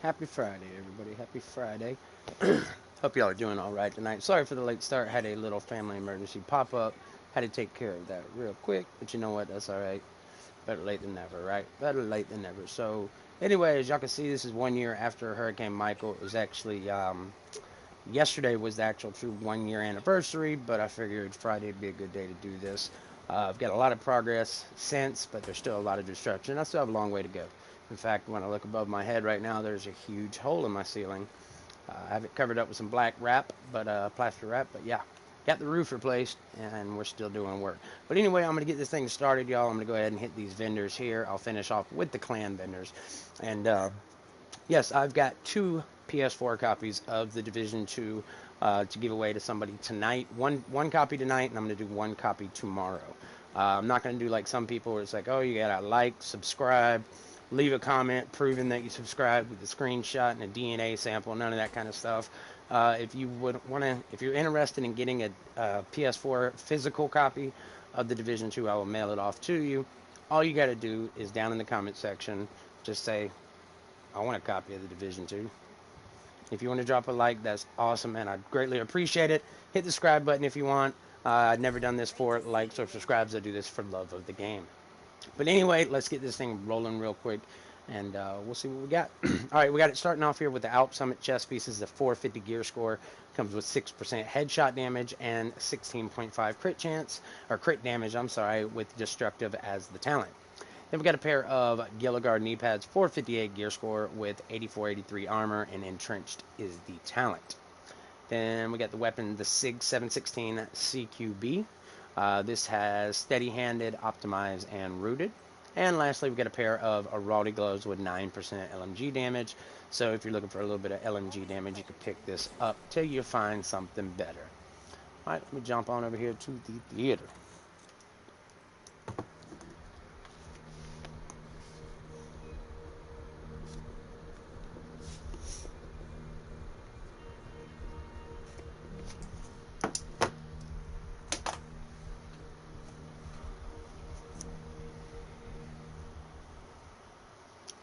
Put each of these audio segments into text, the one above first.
Happy Friday, everybody. Happy Friday. Hope y'all are doing all right tonight. Sorry for the late start. Had a little family emergency pop up. Had to take care of that real quick. But you know what? That's all right. Better late than never, right? Better late than never. So, anyway, as y'all can see, this is 1 year after Hurricane Michael. It was actually yesterday was the actual true 1 year anniversary. But I figured Friday would be a good day to do this. I've got a lot of progress since, but there's still a lot of destruction. I still have a long way to go. In fact, when I look above my head right now, there's a huge hole in my ceiling. I have it covered up with some black wrap, plaster wrap. But yeah, got the roof replaced, and we're still doing work. But anyway, I'm going to get this thing started, y'all. I'm going to go ahead and hit these vendors here. I'll finish off with the clan vendors. And yes, I've got two PS4 copies of the Division 2 to give away to somebody tonight. One copy tonight, and I'm going to do one copy tomorrow. I'm not going to do like some people where it's like, oh, you got to like, subscribe, leave a comment proving that you subscribed with a screenshot and a DNA sample, none of that kind of stuff. If you would want to, if you're interested in getting a PS4 physical copy of the Division 2, I will mail it off to you. All you got to do is down in the comment section, just say, I want a copy of the Division 2. If you want to drop a like, that's awesome, and I'd greatly appreciate it. Hit the subscribe button if you want. I've never done this for likes or subscribes. I do this for love of the game. But anyway, let's get this thing rolling real quick, and we'll see what we got. All right, we got it starting off here with the Alp Summit chest pieces. The 450 gear score comes with 6% headshot damage and 16.5 crit chance, or crit damage, I'm sorry, with destructive as the talent. Then we got a pair of Gilligard knee pads, 458 gear score with 84-83 armor, and entrenched is the talent. Then we got the weapon, the SIG 716 CQB. This has steady-handed, optimized, and rooted. And lastly, we got a pair of Araldi gloves with 9% LMG damage. So if you're looking for a little bit of LMG damage, you can pick this up till you find something better. All right, let me jump on over here to the theater.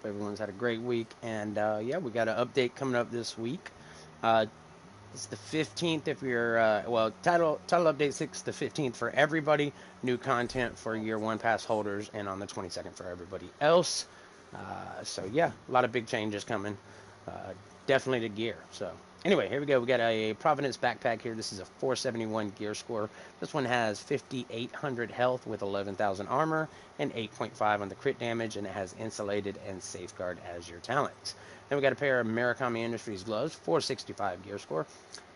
Everyone's had a great week, and yeah, we got an update coming up this week. It's the 15th if you're title update 6 the 15th for everybody. New content for year 1 pass holders, and on the 22nd for everybody else. So yeah, a lot of big changes coming. Definitely the gear. So anyway, here we go. We got a Providence backpack here. This is a 471 gear score. This one has 5,800 health with 11,000 armor and 8.5 on the crit damage, and it has insulated and safeguard as your talents. Then we got a pair of Murakami Industries gloves, 465 gear score.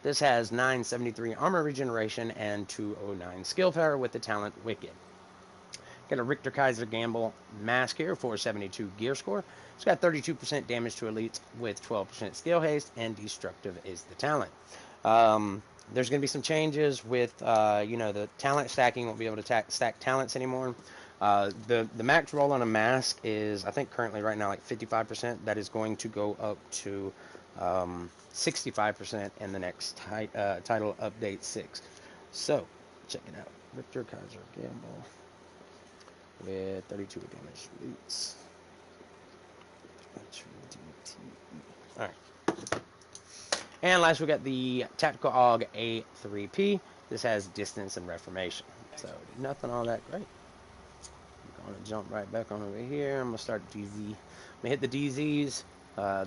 This has 973 armor regeneration and 209 skill power with the talent Wicked. Got a Richter Kaiser Gamble mask here, 472 gear score. It's got 32% damage to elites with 12% skill haste, and destructive is the talent. There's going to be some changes with, the talent stacking. Won't be able to stack talents anymore. The max roll on a mask is, I think currently right now, like 55%. That is going to go up to 65% in the next title update 6. So, check it out. Richter Kaiser Gamble with 32 damage elites. Alright. And last we got the Tactical AUG A3P. This has distance and reformation. So nothing all that great. I'm going to jump right back on over here. I'm going to start DZ. I'm going to hit the DZs.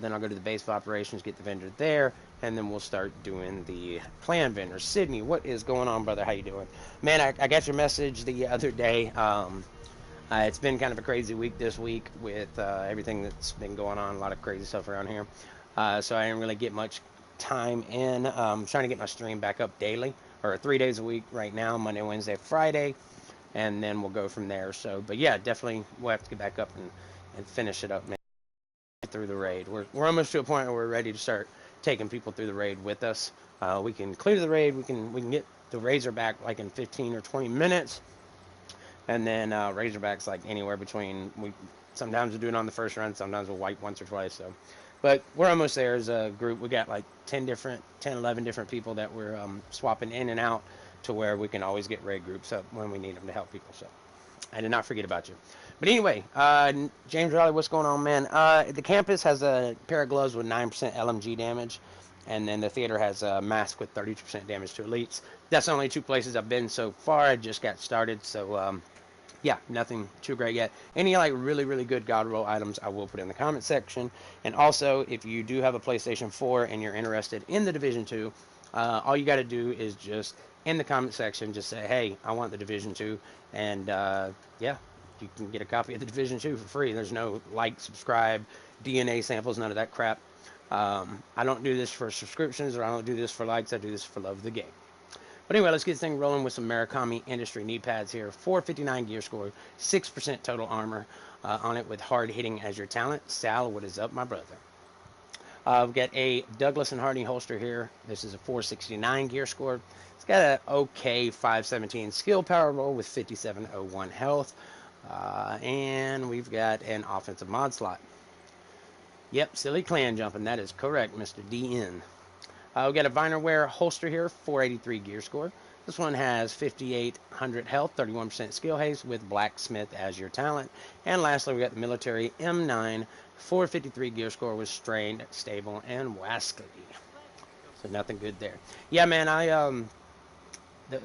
Then I'll go to the base of operations, get the vendor there, and then we'll start doing the clan vendors. Sydney, what is going on, brother? How you doing? Man, I got your message the other day. It's been kind of a crazy week this week with everything that's been going on. A lot of crazy stuff around here. So I didn't really get much time in. I'm trying to get my stream back up daily, or 3 days a week right now, Monday, Wednesday, Friday, and then we'll go from there. So, but yeah, definitely we'll have to get back up and finish it up, man. Through the raid. We're almost to a point where we're ready to start taking people through the raid with us. We can clear the raid. We can get the Razorback like in 15 or 20 minutes. And then Razorbacks like anywhere between, sometimes we do it on the first run, sometimes we'll wipe once or twice. So, but we're almost there as a group. We got like 10, 11 different people that we're swapping in and out to where we can always get raid groups up when we need them to help people. So I did not forget about you. But anyway, James Riley, what's going on, man? The campus has a pair of gloves with 9% LMG damage, and then the theater has a mask with 30% damage to elites. That's the only two places I've been so far. I just got started, so yeah, nothing too great yet. Any like really good God roll items, I will put in the comment section. And also, if you do have a PlayStation 4 and you're interested in the Division 2, all you got to do is just in the comment section just say, hey, I want the Division 2, and yeah, you can get a copy of the Division 2 for free. There's no like, subscribe, DNA samples, none of that crap. I don't do this for subscriptions, or I don't do this for likes. I do this for love of the game. But anyway, let's get this thing rolling with some Murakami Industry knee pads here. 459 gear score, 6% total armor on it with hard hitting as your talent. Sal, what is up, my brother? We've got a Douglas and Harding holster here. This is a 469 gear score. It's got an okay 517 skill power roll with 5701 health. And we've got an offensive mod slot. Yep, silly clan jumping. That is correct, Mr. DN. We've got a Vinerware holster here, 483 gear score. This one has 5800 health, 31% skill haste with blacksmith as your talent. And lastly, we got the military M9, 453 gear score with strained, stable, and wascally. So nothing good there. Yeah, man,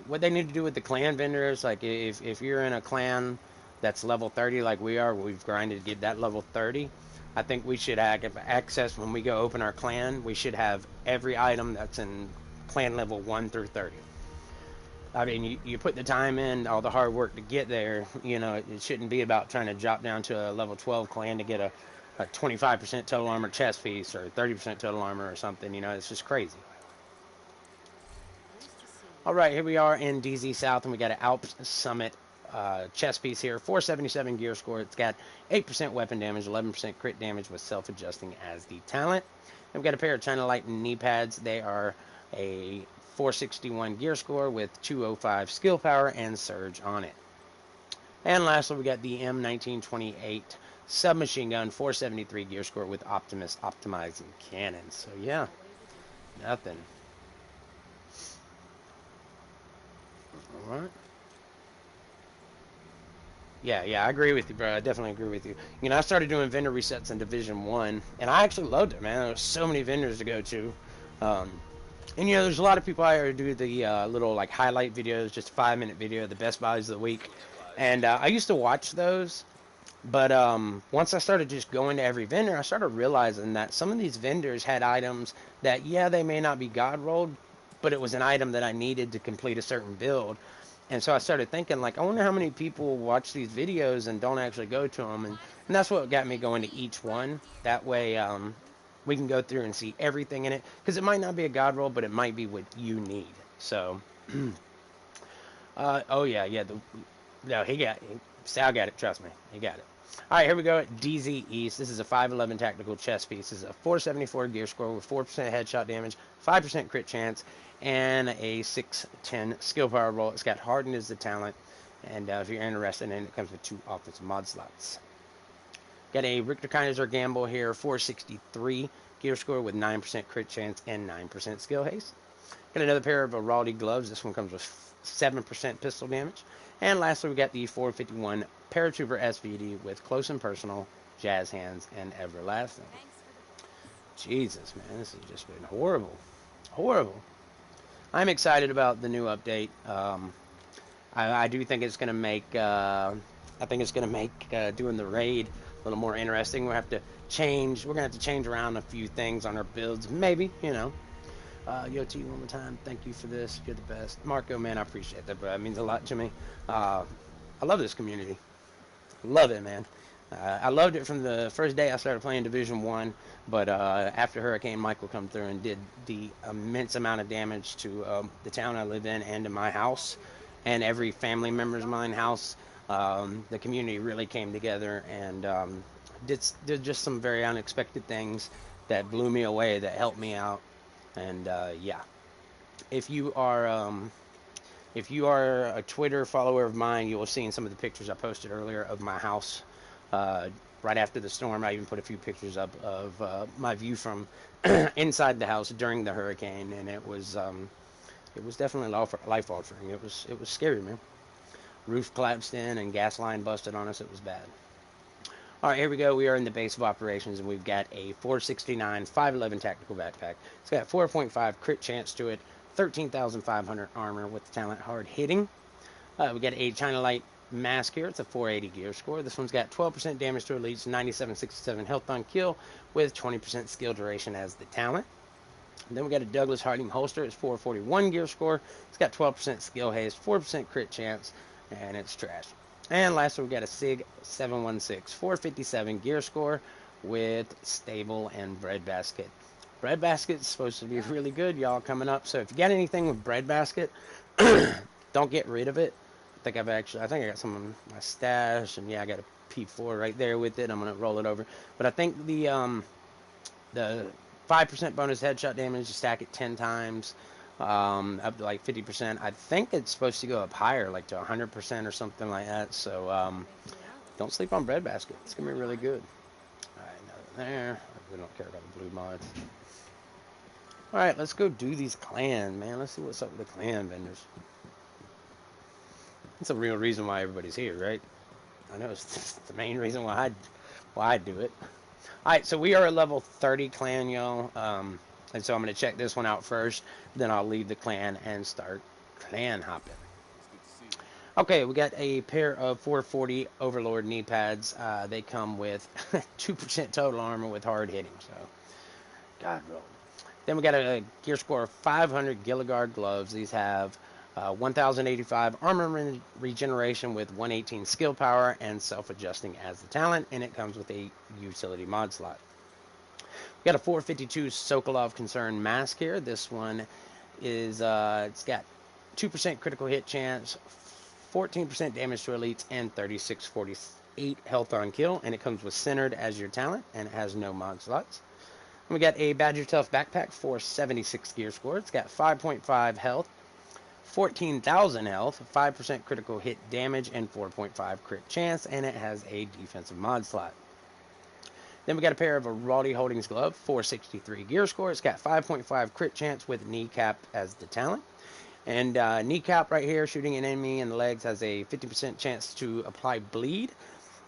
what they need to do with the clan vendors, like if you're in a clan that's level 30 like we are, we've grinded to get that level 30. I think we should have access when we go open our clan. We should have every item that's in clan level 1 through 30. I mean, you put the time in, all the hard work to get there. You know, it shouldn't be about trying to drop down to a level 12 clan to get a 25% total armor chest piece or 30% total armor or something. You know, it's just crazy. All right, here we are in DZ South, and we got an Alps Summit chest piece here, 477 gear score. It's got 8% weapon damage, 11% crit damage with self-adjusting as the talent. And we've got a pair of China Light knee pads. They are a 461 gear score with 205 skill power and surge on it. And lastly, we got the M1928 submachine gun, 473 gear score with Optimus optimizing cannons. So yeah, nothing. All right. Yeah, I agree with you, bro. I definitely agree with you. You know, I started doing vendor resets in Division 1, and I actually loved it, man. There was so many vendors to go to. And, you know, there's a lot of people out here who do the little, like, highlight videos, just a 5-minute video, the best buys of the week. And I used to watch those, but once I started just going to every vendor, I started realizing that some of these vendors had items that, yeah, they may not be God rolled, but it was an item that I needed to complete a certain build. And so I started thinking, like, I wonder how many people watch these videos and don't actually go to them. And that's what got me going to each one. That way we can go through and see everything in it. Because it might not be a God roll, but it might be what you need. So, oh, yeah. No, Sal got it, trust me. He got it. All right, here we go at DZ East. This is a 511 tactical chest piece. This is a 474 gear score with 4% headshot damage, 5% crit chance, and a 610 skill power roll. It's got hardened as the talent, and if you're interested in it, it comes with 2 offensive mod slots. Got a Richter Kaiser Gamble here, 463 gear score with 9% crit chance and 9% skill haste. Got another pair of Araldi gloves. This one comes with 7% pistol damage. And lastly, we got the 451 Paratrooper SVD with close and personal, jazz hands, and everlasting. Jesus, man, this has just been horrible. Horrible. I'm excited about the new update. I do think it's going to make, doing the raid a little more interesting. We're going to have to change around a few things on our builds. Maybe, you know. Yo, T, one more time. Thank you for this. You're the best. Marco, man, I appreciate that, bro. It means a lot to me. I love this community. Love it, man. I loved it from the first day I started playing Division 1, but after Hurricane Michael come through and did the immense amount of damage to the town I live in and to my house and every family member's mine house, the community really came together and did just some very unexpected things that blew me away, that helped me out. And yeah, if you are a Twitter follower of mine, you will have seen some of the pictures I posted earlier of my house right after the storm. I even put a few pictures up of my view from inside the house during the hurricane, and it was definitely life altering. It was scary, man. roof collapsed in and gas line busted on us. It was bad. All right, here we go. We are in the base of operations, and we've got a 469 511 tactical backpack. It's got 4.5 crit chance to it, 13,500 armor with the talent hard hitting. We got a China Light mask here. It's a 480 gear score. This one's got 12% damage to elites, 9767 health on kill, with 20% skill duration as the talent. And then we got a Douglas Harding holster. It's 441 gear score. It's got 12% skill haste, 4% crit chance, and it's trash. And lastly, we got a SIG 716 457 gear score with stable and breadbasket. Breadbasket is supposed to be really good, y'all, coming up. So if you got anything with breadbasket, don't get rid of it. I think I got some in my stash, and yeah, I got a P4 right there with it. I'm gonna roll it over. But I think the 5% bonus headshot damage, you stack it 10 times, up to like 50%. I think it's supposed to go up higher, like to 100% or something like that. So don't sleep on breadbasket. It's gonna be really good. All right, nothing there. We don't care about the blue mods. All right, let's go do these clans, man. Let's see what's up with the clan vendors. That's a real reason why everybody's here, right? I know it's the main reason why I do it. All right, so we are a level 30 clan, y'all. And so I'm going to check this one out first. Then I'll leave the clan and start clan hopping. Okay, we got a pair of 440 Overlord knee pads. They come with 2% total armor with hard hitting. So, God roll. Then we got a gear score of 500 Gilligard gloves. These have 1085 armor regeneration with 118 skill power and self-adjusting as the talent, and it comes with a utility mod slot. We got a 452 Sokolov Concern mask here. This one is it's got 2% critical hit chance, 14% damage to elites, and 3648 health on kill, and it comes with centered as your talent, and it has no mod slots. And we got a Badger Tough backpack, 476 gear score. It's got 5.5 health, 14,000 health, 5% critical hit damage, and 4.5 crit chance, and it has a defensive mod slot. Then we got a pair of a Roddy Holdings glove, 463 gear score. It's got 5.5 crit chance with kneecap as the talent. And kneecap right here, shooting an enemy in the legs, has a 50% chance to apply bleed.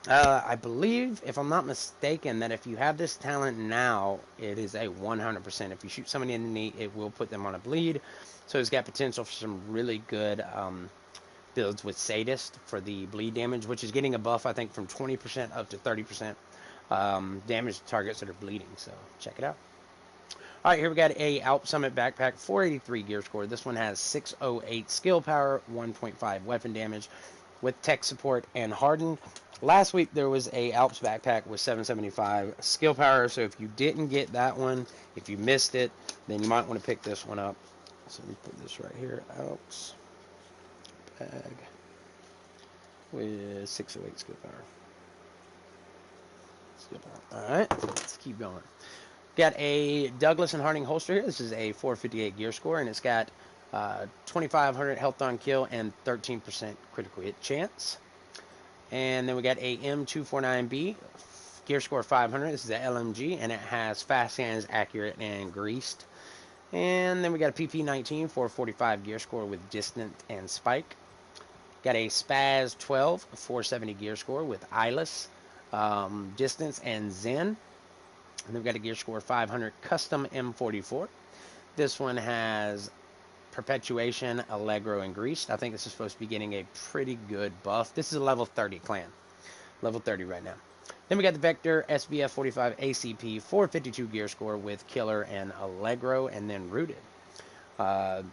I believe, if I'm not mistaken, that if you have this talent now, it is a 100%. If you shoot somebody in the knee, it will put them on a bleed. So it's got potential for some really good builds with Sadist for the bleed damage, which is getting a buff, I think, from 20% up to 30% damage to targets that are bleeding. So check it out. All right, here we got a Alp Summit backpack, 483 gear score. This one has 608 skill power, 1.5 weapon damage with tech support and hardened. Last week there was a Alps backpack with 775 skill power, so if you didn't get that one, if you missed it, then you might want to pick this one up. So let me put this right here, Alps bag with 608 skill power. All right, let's keep going. Got a Douglas and Harding holster here. This is a 458 gear score, and it's got 2,500 health on kill and 13% critical hit chance. And then we got a M249B, gear score 500. This is a LMG, and it has fast hands, accurate, and greased. And then we got a PP19, 445 gear score with distant and spike. Got a Spaz 12, 470 gear score with eyeless, distance, and Zen. And then we got a gear score 500 custom M44. This one has Perpetuation, Allegro, and Greased. I think this is supposed to be getting a pretty good buff. This is a level 30 clan. Level 30 right now. Then we got the Vector SBF 45 ACP 452 gear score with Killer and Allegro, and then Rooted. The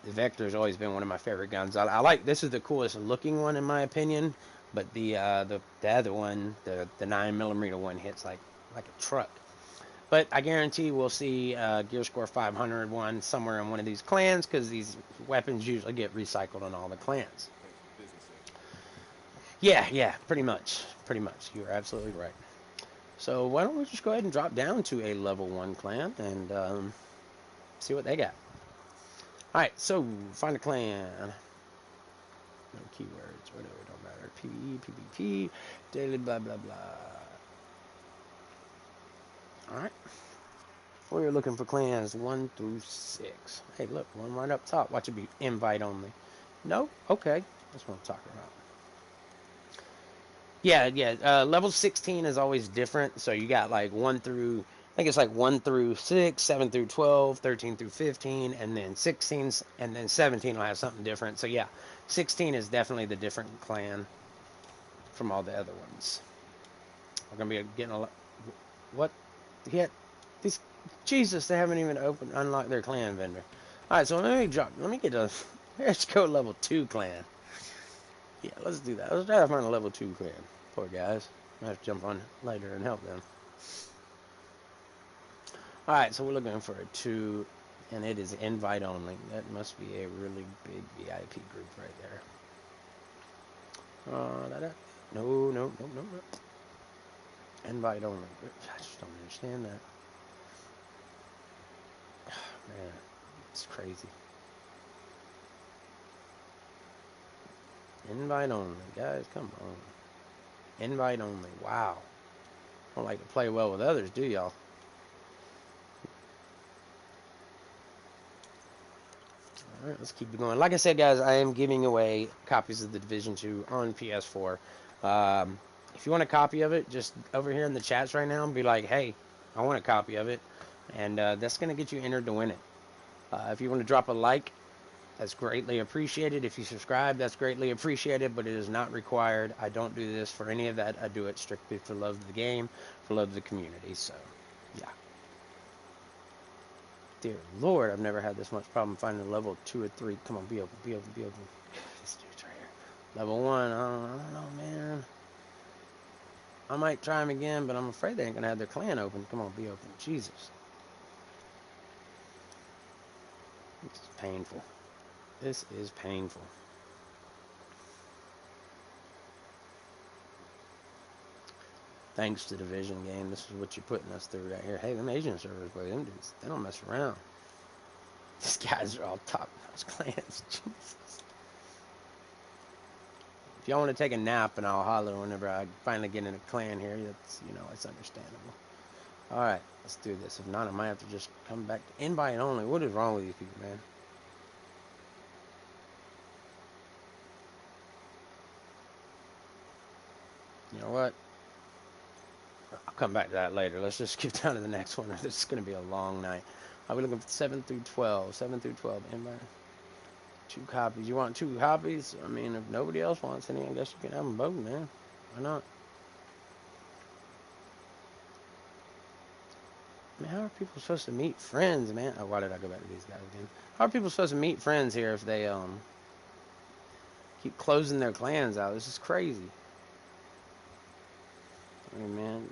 Vector has always been one of my favorite guns. I like, this is the coolest looking one in my opinion, but the other one, the 9mm one, hits like a truck. But I guarantee we'll see gear score 500 one somewhere in one of these clans, because these weapons usually get recycled on all the clans. Yeah, pretty much. You're absolutely right. So why don't we just go ahead and drop down to a level 1 clan and see what they got. Alright, so find a clan. No keywords, whatever, don't matter. PvE, PvP, daily, blah, blah, blah. Alright. We're looking for clans 1 through 6. Hey, look, one right up top. Watch it be invite only. No? Okay. That's what I'm talking about. Yeah. Level 16 is always different. So you got like 1 through, I think it's like 1 through 6, 7 through 12, 13 through 15, and then 16, and then 17 will have something different. So yeah, 16 is definitely the different clan from all the other ones. We're going to be getting a lot. What? Yet, these, Jesus, they haven't even unlocked their clan vendor. Alright, so let me get a, let's go level 2 clan. Yeah, let's do that. Let's try to find a level 2 clan. Poor guys. I have to jump on later and help them. Alright, so we're looking for a 2, and it is invite only. That must be a really big VIP group right there. No. Invite only. I just don't understand that. Man, it's crazy. Invite only, guys, come on. Invite only, wow. Don't like to play well with others, do y'all? Alright, let's keep it going. Like I said, guys, I am giving away copies of the Division 2 on PS4. If you want a copy of it, just over here in the chats right now, be like, hey, I want a copy of it. And that's going to get you entered to win it. If you want to drop a like, that's greatly appreciated. If you subscribe, that's greatly appreciated, but it is not required. I don't do this for any of that. I do it strictly for love of the game, for love of the community. So, yeah. Dear Lord, I've never had this much problem finding a level 2 or 3. Come on, be open. This dude's right here. Level 1, I don't know, man. I might try him again, but I'm afraid they ain't going to have their clan open. Come on, be open. Jesus. This is painful. This is painful. Thanks to Division game, this is what you're putting us through right here. Hey, them Asian servers, boy, them dudes, they don't mess around. These guys are all top-notch clans. Jesus. If y'all want to take a nap, and I'll holler whenever I finally get in a clan here, that's, you know, it's understandable. Alright, let's do this. If not, I might have to just come back to invite only. What is wrong with these people, man? You know what? I'll come back to that later. Let's just skip down to the next one. This is going to be a long night. I'll be looking for 7 through 12. 7 through 12. Invite. 2 copies. You want 2 copies? I mean, if nobody else wants any, I guess you can have them both, man. Why not? Man, how are people supposed to meet friends, man? Oh, why did I go back to these guys again? How are people supposed to meet friends here if they keep closing their clans out? This is crazy. I mean, man,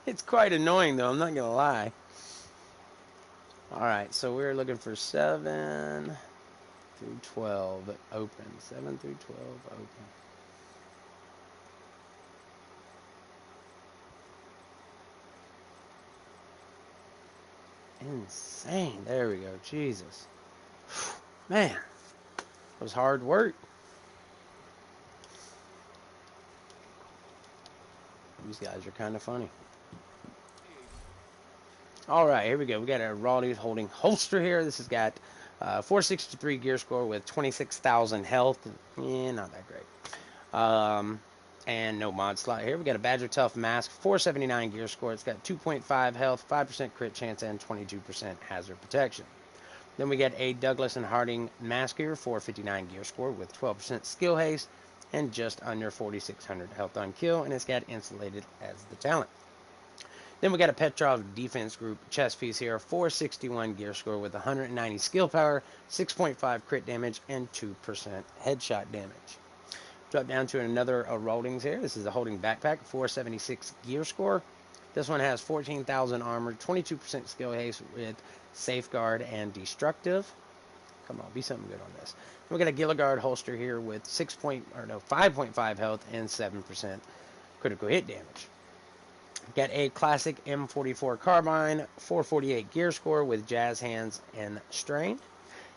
it's quite annoying though. I'm not gonna lie. All right, so we're looking for 7 through 12 open. 7 through 12 open. Insane. There we go. Jesus. Man, it was hard work. These guys are kind of funny. All right, here we go. We got a Rawley's holding holster here. This has got 463 gear score with 26,000 health. Yeah, not that great. And no mod slot here. We got a Badger Tough mask, 479 gear score. It's got 2.5 health, 5% crit chance, and 22% hazard protection. Then we get a Douglas and Harding mask here, 459 gear score with 12% skill haste and just under 4,600 health on kill, and it's got insulated as the talent. Then we got a Petrov defense group chest piece here, 461 gear score with 190 skill power, 6.5 crit damage, and 2% headshot damage. Drop down to another Roldings here. This is a Holding backpack, 476 gear score. This one has 14,000 armor, 22% skill haste with safeguard and destructive. Come on, be something good on this. We got a Gilligard holster here with 5.5 health and 7% critical hit damage. Got a classic M44 carbine, 448 gear score with jazz hands and strain.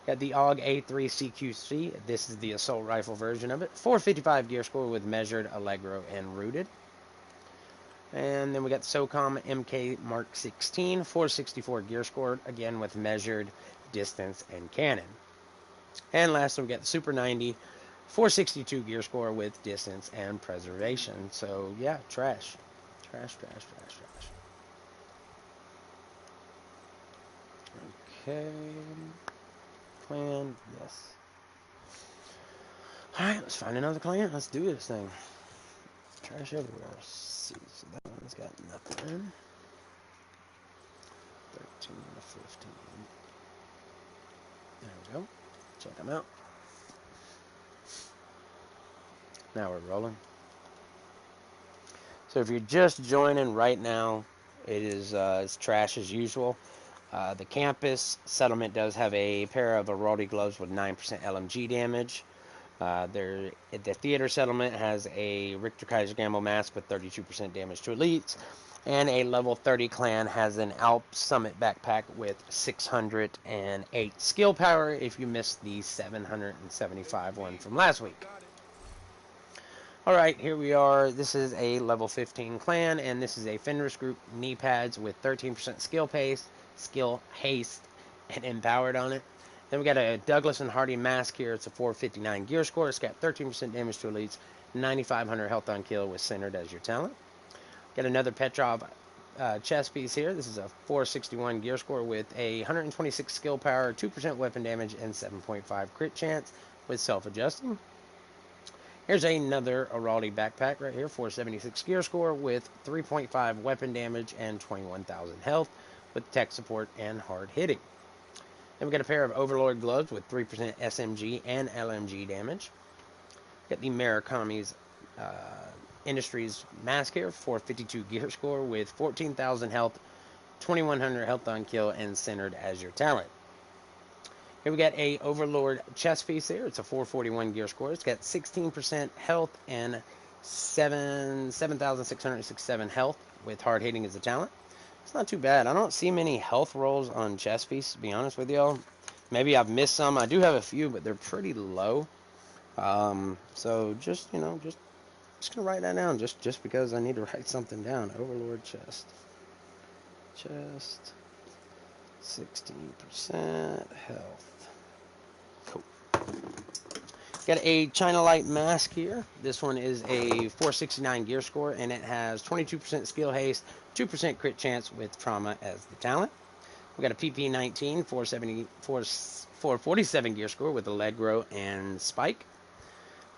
Got the AUG A3 CQC. This is the assault rifle version of it. 455 gear score with measured, Allegro, and rooted. And then we got the SOCOM MK Mark 16, 464 gear score, again with measured, distance, and cannon. And lastly, we got the Super 90, 462 gear score with distance and preservation. So yeah, trash. Trash, trash, trash, trash. Okay. Clan, yes. Alright, let's find another clan. Let's do this thing. Trash everywhere. Let's see, so that one's got nothing. 13 to 15. There we go. Check them out. Now we're rolling. So if you're just joining right now, it is it's trash as usual. The campus settlement does have a pair of Araldi gloves with 9% LMG damage. The theater settlement has a Richter Kaiser Gamble mask with 32% damage to elites. And a level 30 clan has an Alp Summit backpack with 608 skill power if you missed the 775 one from last week. Alright, here we are. This is a level 15 clan, and this is a Fenris group knee pads with 13% skill haste, and empowered on it. Then we got a Douglas and Hardy mask here. It's a 459 gear score. It's got 13% damage to elites, 9,500 health on kill with centered as your talent. Got another Petrov chest piece here. This is a 461 gear score with a 126 skill power, 2% weapon damage, and 7.5 crit chance with self-adjusting. Here's another Araldi backpack right here, 476 gear score with 3.5 weapon damage and 21,000 health with tech support and hard hitting. Then we got a pair of Overlord gloves with 3% SMG and LMG damage. Got the Murakami's Industries mask here, 452 gear score with 14,000 health, 2,100 health on kill, and centered as your talent. Here we got a Overlord chest piece here. It's a 441 gear score. It's got 16% health and 7,667 health with hard hitting as a talent. It's not too bad. I don't see many health rolls on chest piece, to be honest with y'all. Maybe I've missed some. I do have a few, but they're pretty low. So just, you know, just gonna write that down just because I need to write something down. Overlord chest. 16% health. Cool. Got a China Light mask here. This one is a 469 gear score, and it has 22% skill haste, 2% crit chance with trauma as the talent. We got a PP19 447 gear score with Allegro and Spike.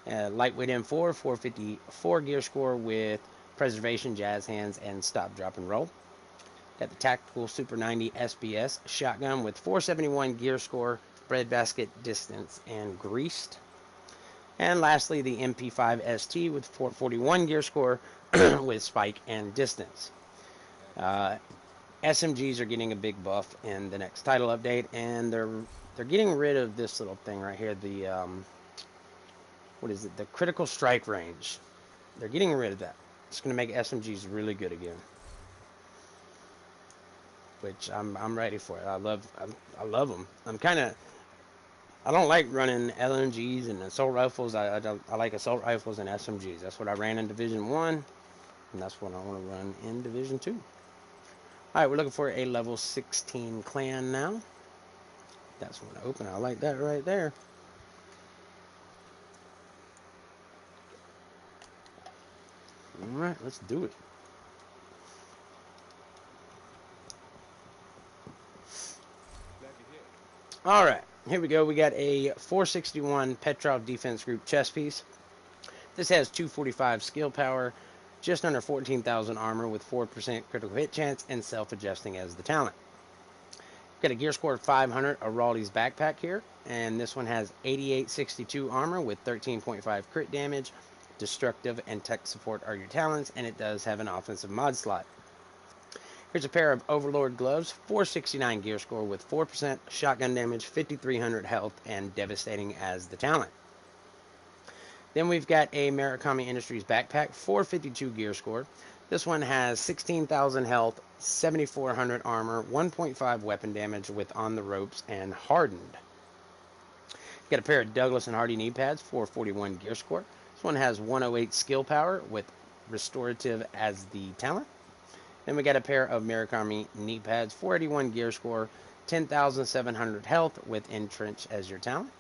Lightweight M4 454 gear score with Preservation, Jazz Hands, and Stop, Drop, and Roll. Got the Tactical Super 90 SBS shotgun with 471 gear score, breadbasket, distance, and greased. And lastly, the MP5 ST with 441 gear score with spike and distance. SMGs are getting a big buff in the next title update, and they're getting rid of this little thing right here. The what is it? The critical strike range. They're getting rid of that. It's going to make SMGs really good again, which I'm ready for it. I love them. I don't like running LMGs and assault rifles. I like assault rifles and SMGs. That's what I ran in Division 1, and that's what I want to run in Division 2. Alright, we're looking for a level 16 clan now. That's one to open. I like that right there. Alright, let's do it. Alright, here we go. We got a 461 Petrov Defense Group chest piece. This has 245 skill power, just under 14,000 armor with 4% critical hit chance, and self-adjusting as the talent. Got a gear score of 500 Araldi's backpack here, and this one has 8862 armor with 13.5 crit damage. Destructive and tech support are your talents, and it does have an offensive mod slot. Here's a pair of Overlord gloves, 469 gear score with 4% shotgun damage, 5,300 health, and devastating as the talent. Then we've got a Murakami Industries backpack, 452 gear score. This one has 16,000 health, 7,400 armor, 1.5 weapon damage with on the ropes and hardened. Got a pair of Douglas and Hardy knee pads, 441 gear score. This one has 108 skill power with restorative as the talent. Then we got a pair of Murakami knee pads, 481 gear score, 10,700 health with entrench as your talent.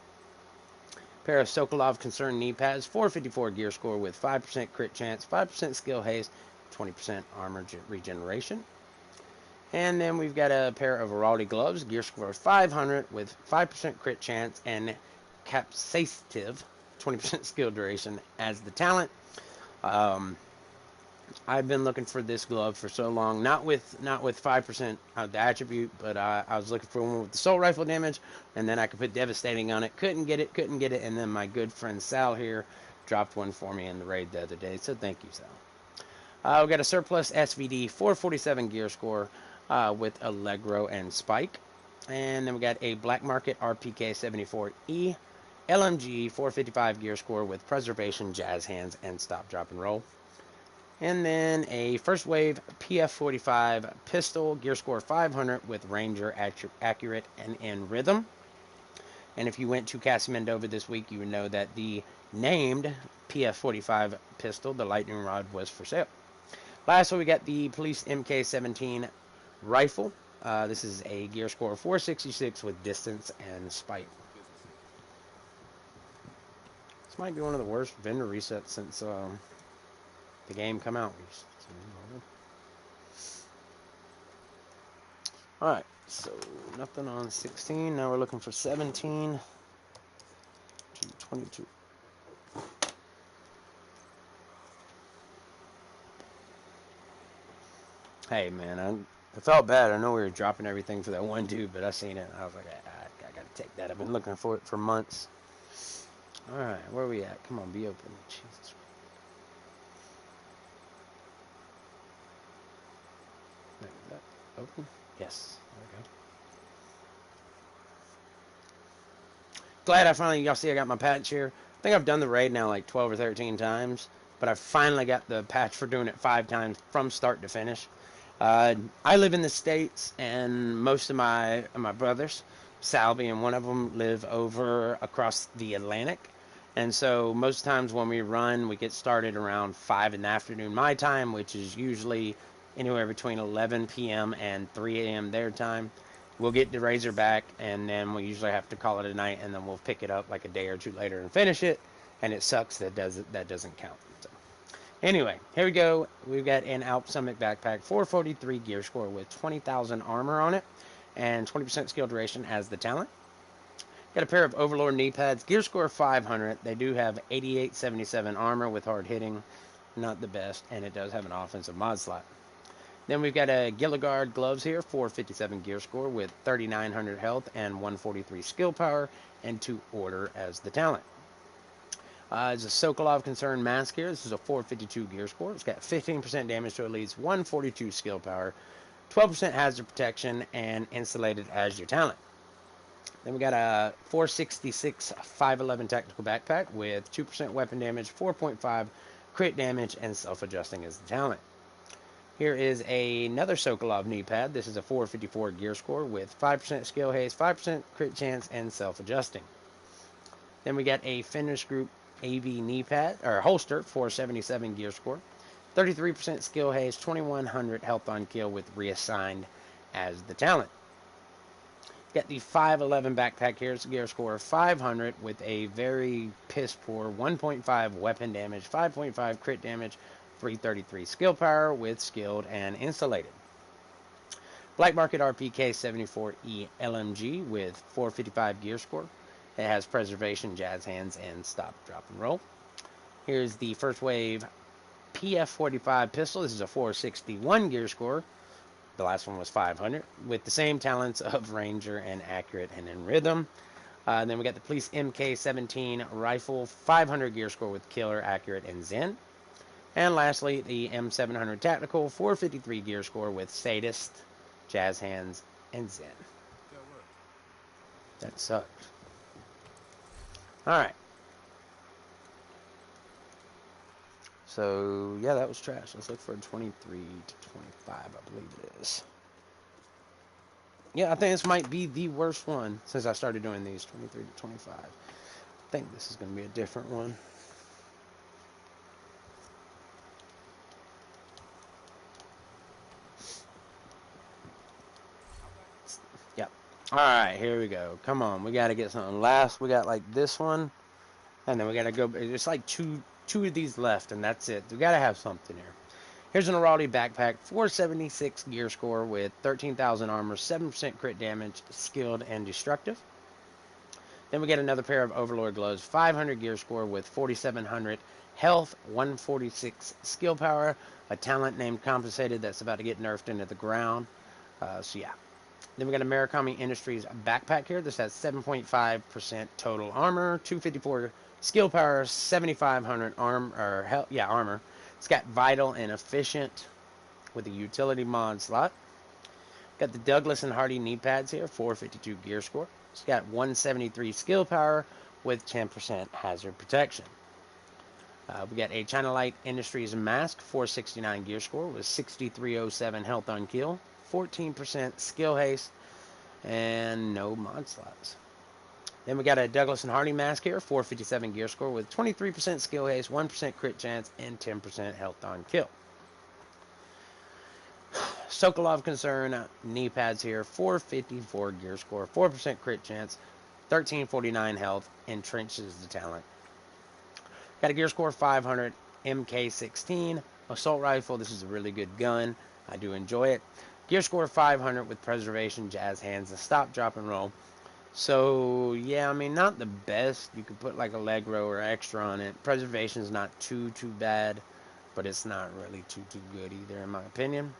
Pair of Sokolov Concern knee pads, 454 gear score with 5% crit chance, 5% skill haste, 20% armor regeneration. And then we've got a pair of Araldi gloves, gear score 500 with 5% crit chance and capsaictive, 20% skill duration as the talent. I've been looking for this glove for so long, not with 5% of the attribute, but I was looking for one with the soul rifle damage, and then I could put devastating on it. Couldn't get it, and then my good friend Sal here dropped one for me in the raid the other day, so thank you, Sal. We got a surplus SVD 447 gear score with Allegro and Spike, and then we got a black market RPK 74E LMG 455 gear score with Preservation, Jazz Hands, and Stop, Drop, and Roll. And then a first wave PF45 pistol, gear score 500 with Ranger, accurate, and in rhythm. And if you went to Casamendova this week, you would know that the named PF45 pistol, the lightning rod, was for sale. Lastly, we got the Police MK17 rifle. This is a gear score 466 with distance and spike. This might be one of the worst vendor resets since the game come out. Alright, so nothing on 16. Now we're looking for 17 to 22. Hey man, I felt bad. I know we were dropping everything for that one dude, but I seen it. I was like, I gotta take that. I've been looking for it for months. Alright, where are we at? Come on, be open. Jesus. Open? Yes. There we go. Glad I finally, y'all see I got my patch here. I think I've done the raid now like 12 or 13 times, but I finally got the patch for doing it 5 times from start to finish. I live in the States, and most of my brothers, Sal being one of them, live over across the Atlantic. And so most times when we run, we get started around 5 in the afternoon my time, which is usually anywhere between 11 p.m. and 3 a.m. their time. We'll get the Razorback, and then we usually have to call it a night, and then we'll pick it up like a day or two later and finish it. And it sucks that doesn't count. So anyway, here we go. We've got an Alp Summit backpack, 443 gear score with 20,000 armor on it, and 20% skill duration as the talent. Got a pair of Overlord knee pads, gear score 500. They do have 8877 armor with hard hitting, not the best, and it does have an offensive mod slot. Then we've got a Gilligard gloves here, 457 gear score with 3900 health and 143 skill power, and 2 order as the talent. There's a Sokolov Concern mask here. This is a 452 gear score. It's got 15% damage to elites, 142 skill power, 12% hazard protection, and insulated as your talent. Then we got a 466 511 tactical backpack with 2% weapon damage, 4.5 crit damage, and self-adjusting as the talent. Here is another Sokolov knee pad. This is a 454 gear score with 5% skill haste, 5% crit chance, and self-adjusting. Then we got a Finish Group AV knee pad, or holster, 477 gear score, 33% skill haste, 2100 health on kill with reassigned as the talent. Got the 511 backpack here. It's a gear score of 500 with a very piss poor 1.5 weapon damage, 5.5 crit damage, 333 skill power with skilled and insulated. Black Market RPK 74E LMG with 455 gear score. It has Preservation, Jazz Hands, and Stop, Drop, and Roll. Here's the First Wave PF45 pistol. This is a 461 gear score. The last one was 500, with the same talents of Ranger and Accurate and in Rhythm. Then we got the Police MK17 rifle, 500 gear score with Killer, Accurate, and Zen. And lastly, the M700 Tactical, 453 gear score with Sadist, Jazz Hands, and Zen. That sucked. Alright. So, yeah, that was trash. Let's look for 23 to 25, I believe it is. Yeah, I think this might be the worst one since I started doing these, 23 to 25. I think this is going to be a different one. Yep. Alright, here we go. Come on, we got to get something. Last, we got like this one. And then we gotta go. It's like two of these left, and that's it. We gotta have something here. Here's an Araldi backpack, 476 gear score with 13,000 armor, 7% crit damage, skilled and destructive. Then we get another pair of Overlord gloves, 500 gear score with 4,700 health, 146 skill power, a talent named Compensated that's about to get nerfed into the ground. So yeah. Then we got a Murakami Industries backpack here. This has 7.5% total armor, 254 skill power, 7,500 armor. It's got vital and efficient with a utility mod slot. Got the Douglas and Hardy knee pads here, 452 gear score. It's got 173 skill power with 10% hazard protection. We got a China Light Industries mask, 469 gear score with 6307 health on kill, 14% skill haste, and no mod slots. Then we got a Douglas and Hardy mask here, 457 gear score with 23% skill haste, 1% crit chance, and 10% health on kill. Sokolov Concern knee pads here, 454 gear score, 4% crit chance, 1349 health, entrenches the talent. Got a gear score 500 MK16 assault rifle. This is a really good gun. I do enjoy it. Gear score 500 with preservation, jazz hands, and stop, drop, and roll. So yeah, I mean, not the best. You could put like a leg row or extra on it. Preservation is not too bad, but it's not really too good either, in my opinion.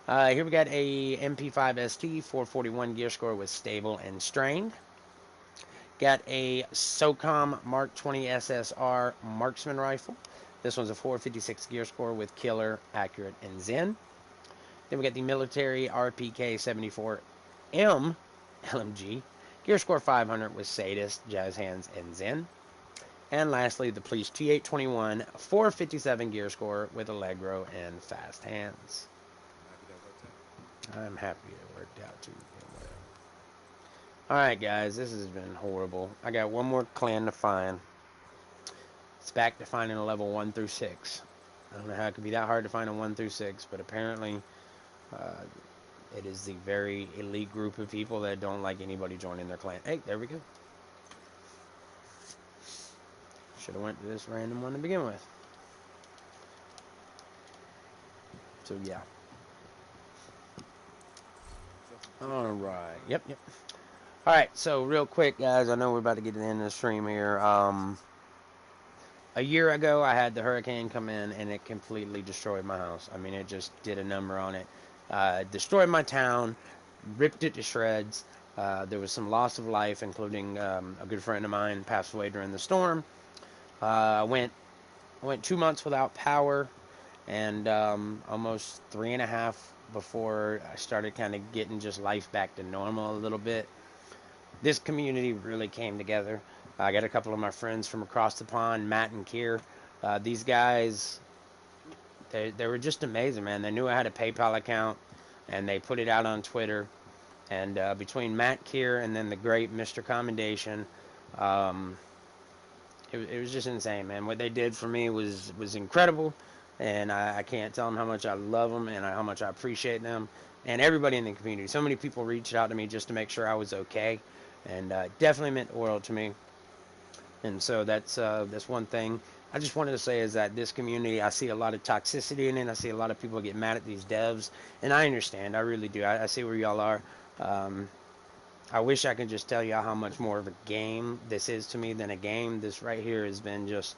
Here we got a MP5 ST 441 gear score with stable and strained. Got a SOCOM Mark 20 SSR marksman rifle. This one's a 456 gear score with killer, accurate, and zen. Then we got the military RPK 74M LMG. Gear score 500 with sadist, jazz hands, and zen. And lastly, the police T821 457 gear score with a leg row and fast hands. I'm happy it worked out too. Alright guys, this has been horrible. I got one more clan to find. It's back to finding a level 1 through 6. I don't know how it could be that hard to find a 1 through 6, but apparently it is the very elite group of people that don't like anybody joining their clan. Hey, there we go. Should have went to this random one to begin with. So yeah. Alright, yep. Alright, so real quick guys, I know we're about to get to the end of the stream here. A year ago I had the hurricane come in and it completely destroyed my house. I mean, it just did a number on it. Destroyed my town, ripped it to shreds. There was some loss of life, including a good friend of mine passed away during the storm. I went 2 months without power, and almost 3.5 before I started kind of getting just life back to normal a little bit. This community really came together. I got a couple of my friends from across the pond, Matt and Kier. These guys, they were just amazing, man. They knew I had a PayPal account, and they put it out on Twitter. And between Matt, Kier, and then the great Mr. Commendation, it was just insane, man. What they did for me was incredible, and I can't tell them how much I love them and how much I appreciate them and everybody in the community. So many people reached out to me just to make sure I was okay, and definitely meant the world to me. And so that's one thing I just wanted to say, is that this community, I see a lot of toxicity in it. I see a lot of people get mad at these devs, and I understand. I really do. I see where y'all are. I wish I could just tell y'all how much more of a game this is to me than a game. This right here has been just,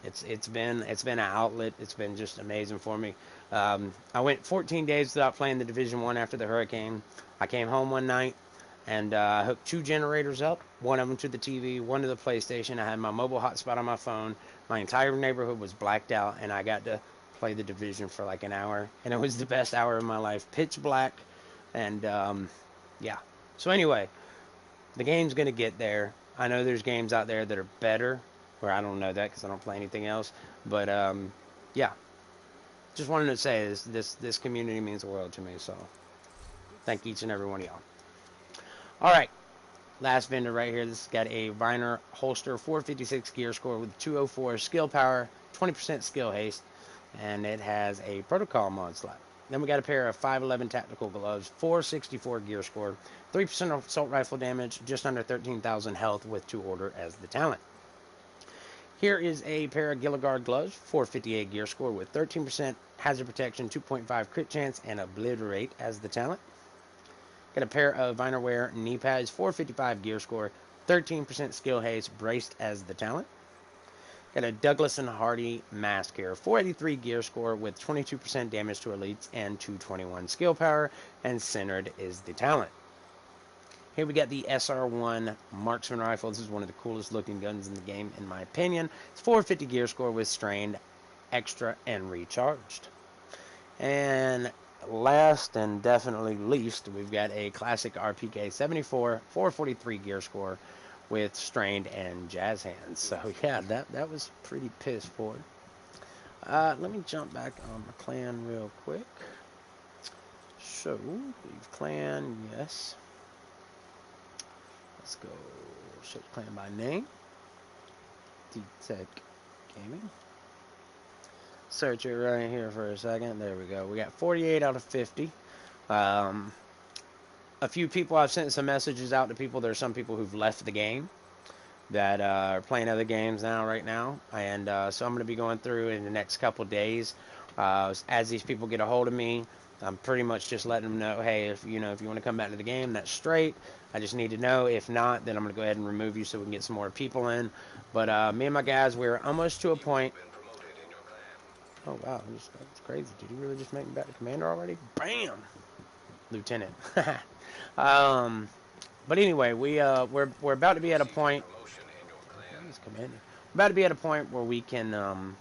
it's been an outlet. It's been just amazing for me. I went 14 days without playing the Division 1 after the hurricane. I came home one night and I hooked 2 generators up, one of them to the TV, one to the PlayStation. I had my mobile hotspot on my phone. My entire neighborhood was blacked out, and I got to play the Division for like an hour, and it was the best hour of my life. Pitch black, and yeah. So anyway, the game's going to get there. I know there's games out there that are better, or I don't know that because I don't play anything else. But yeah, just wanted to say this community means the world to me. So thank each and every one of y'all. All right, last vendor right here. This has got a Viner holster, 456 gear score with 204 skill power, 20% skill haste, and it has a protocol mod slot. Then we got a pair of 511 tactical gloves, 464 gear score, 3% assault rifle damage, just under 13,000 health with 2 order as the talent. Here is a pair of Gilligard gloves, 458 gear score with 13% hazard protection, 2.5 crit chance, and obliterate as the talent. Got a pair of Vinerware knee pads, 455 gear score, 13% skill haste, braced as the talent. Got a Douglas and Hardy mask here, 483 gear score with 22% damage to elites and 221 skill power, and centered is the talent. Here we got the SR1 marksman rifle. This is one of the coolest looking guns in the game, in my opinion. It's 450 gear score with strained, extra, and recharged. And last and definitely least, we've got a classic RPK 74, 443 gear score with strained and jazz hands. So yeah, that was pretty piss poor. Let me jump back on my clan real quick. So, leave clan, yes. Let's go search clan by name. D-Tech Gaming. Search it right here for a second. There we go. We got 48 out of 50. A few people, I've sent some messages out to people. There are some people who've left the game that are playing other games right now. And so I'm going to be going through in the next couple days. As these people get a hold of me, I'm pretty much just letting them know, hey, if you want to come back to the game, that's straight. I just need to know. If not, then I'm going to go ahead and remove you so we can get some more people in. But me and my guys, we're almost to a point. Oh, wow. That's crazy. Did he really just make me back to commander already? Bam! Lieutenant. But anyway, we're about to be at a point. We're about to be at a point where we can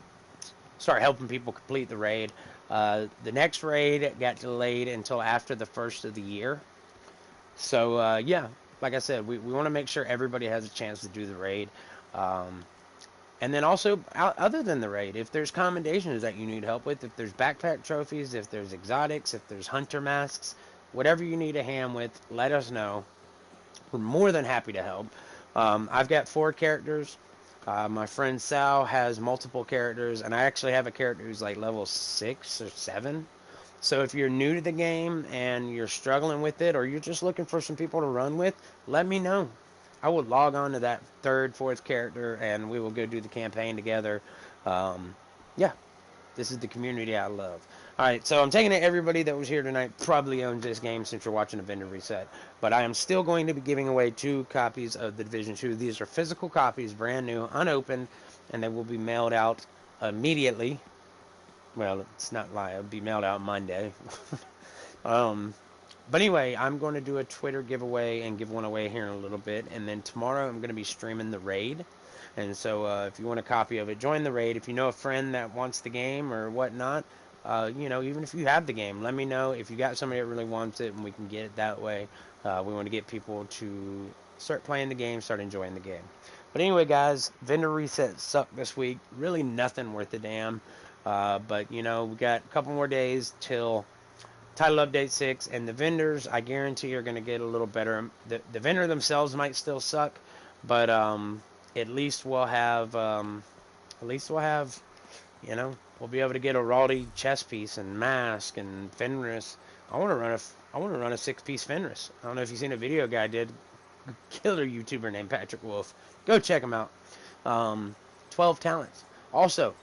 start helping people complete the raid. The next raid got delayed until after the first of the year. So, yeah, like I said, we want to make sure everybody has a chance to do the raid. And then also, other than the raid, if there's commendations that you need help with, if there's backpack trophies, if there's exotics, if there's hunter masks, whatever you need a hand with, let us know. We're more than happy to help. I've got 4 characters. My friend Sal has multiple characters, and I actually have a character who's like level 6 or 7. So if you're new to the game and you're struggling with it, or you're just looking for some people to run with, let me know. I will log on to that 3rd, 4th character, and we will go do the campaign together. Yeah, this is the community I love. Alright, so I'm taking it everybody that was here tonight probably owns this game since you're watching a vendor reset. But I am still going to be giving away 2 copies of the Division 2. These are physical copies, brand new, unopened, and they will be mailed out immediately. Well, it's not lie, it'll be mailed out Monday. But anyway, I'm going to do a Twitter giveaway and give one away here in a little bit. And then tomorrow I'm going to be streaming the raid. And so if you want a copy of it, join the raid. If you know a friend that wants the game or whatnot, even if you have the game, let me know. If you got somebody that really wants it and we can get it that way. We want to get people to start playing the game, start enjoying the game. But anyway, guys, vendor reset sucked this week. Really nothing worth a damn. But, we got a couple more days till Title Update 6, and the vendors, I guarantee, are going to get a little better. The vendor themselves might still suck, but at least we'll have, we'll be able to get a Raldi chest piece and mask and Fenris. I want to run a 6-piece Fenris. I don't know if you've seen a video guy did. Killer YouTuber named Patrick Wolf. Go check him out. 12 talents. Also,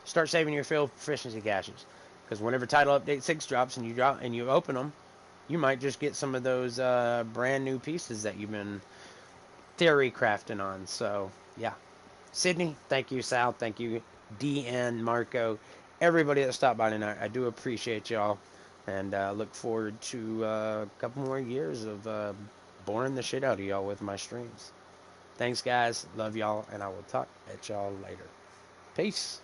start saving your field proficiency caches. Because whenever Title Update 6 drops and you open them, you might just get some of those brand new pieces that you've been theory crafting on. So, yeah. Sydney, thank you. Sal, thank you. DN, Marco, everybody that stopped by tonight. I do appreciate y'all. And look forward to a couple more years of boring the shit out of y'all with my streams. Thanks, guys. Love y'all. And I will talk at y'all later. Peace.